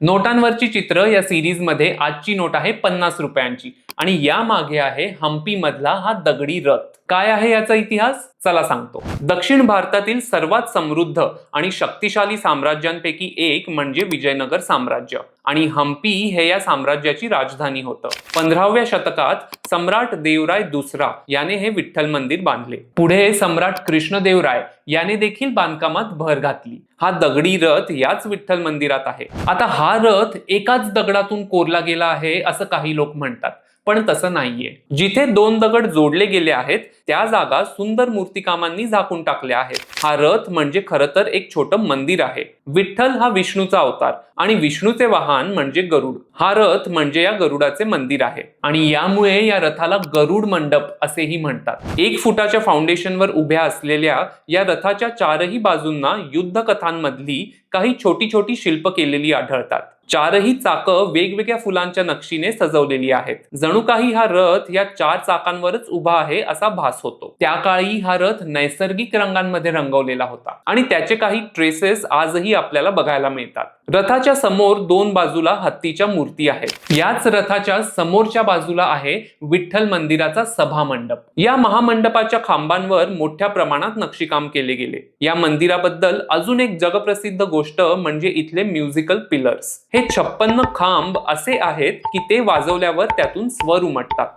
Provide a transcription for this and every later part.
नोटांवरची चित्र या सिरीज मध्ये आजची नोट आहे 50 रुपयांची आणि या मागे आहे हम्पी मधला हा दगडी रथ। काय आहे याचा इतिहास चला सांगतो। दक्षिण भारतातील सर्वात समृद्ध आणि शक्तिशाली साम्राज्यांपैकी एक म्हणजे विजयनगर साम्राज्य आणि हम्पी हे या साम्राज्याची राजधानी होतं। 15व्या शतकात सम्राट देवराय दुसरा याने हे विठ्ठल मंदिर बांधले। पुढे सम्राट कृष्णदेवराय याने देखील बांधकामात भर घातली। हा दगडी रथ याच विठ्ठल मंदिरात आहे। आता हा रथ एकाच दगडातून कोरला गेला आहे असं काही लोक म्हणतात, पण तसं नाहीये। जिथे दोन दगड जोडले गेले आहेत त्या जागा सुंदर मूर्तिकामांनी झाकून टाकल्या आहेत। हा रथ म्हणजे खरं तर एक छोटं मंदिर आहे। विठ्ठल हा विष्णूचा अवतार आणि विष्णूचे वाहन म्हणजे गरुड। हा रथ म्हणजे या गरुडाचे मंदिर आहे आणि यामुळे या रथाला गरुड मंडप असेही म्हणतात। 1 फुटाच्या फाउंडेशनवर उभ्या असलेल्या या रथाच्या चारही बाजूंना युद्ध कथांमधली काही छोटी छोटी शिल्प केलेली आढळतात। चारही चाकं वेगवेगळ्या फुलांच्या नक्षीने सजवलेली आहेत। जणू काही हा रथ या 4 चाकांवरच उभा आहे असा भास होतो। त्या काळी हा रथ नैसर्गिक रंगांमध्ये रंगवलेला होता आणि त्याचे काही ट्रेसेस आजही आपल्याला बघायला मिळतात। रथाच्या समोर 2 बाजूला हत्तीच्या मूर्ती आहेत। याच रथाच्या समोरच्या बाजूला आहे विठ्ठल मंदिराचा सभा मंडप। या महामंडपाच्या खांबांवर मोठ्या प्रमाणात नक्षीकाम केले गेले। या मंदिराबद्दल अजून एक जगप्रसिद्ध गोष्ट म्हणजे इथले म्युझिकल पिलर्स। हे 56 खांब असे आहेत की ते वाजवल्यावर त्यातून स्वर उमटतात।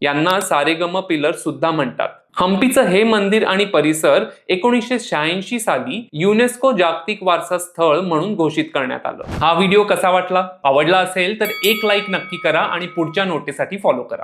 यांना सारेगम पिलर सुद्धा म्हणतात। हम्पीचं हे मंदिर आणि परिसर 1986 साली युनेस्को जागतिक वारसा स्थळ म्हणून घोषित करण्यात आलं। हा व्हिडिओ कसा वाटला? आवडला असेल तर एक लाईक नक्की करा आणि पुढच्या नोटीसाठी फॉलो करा।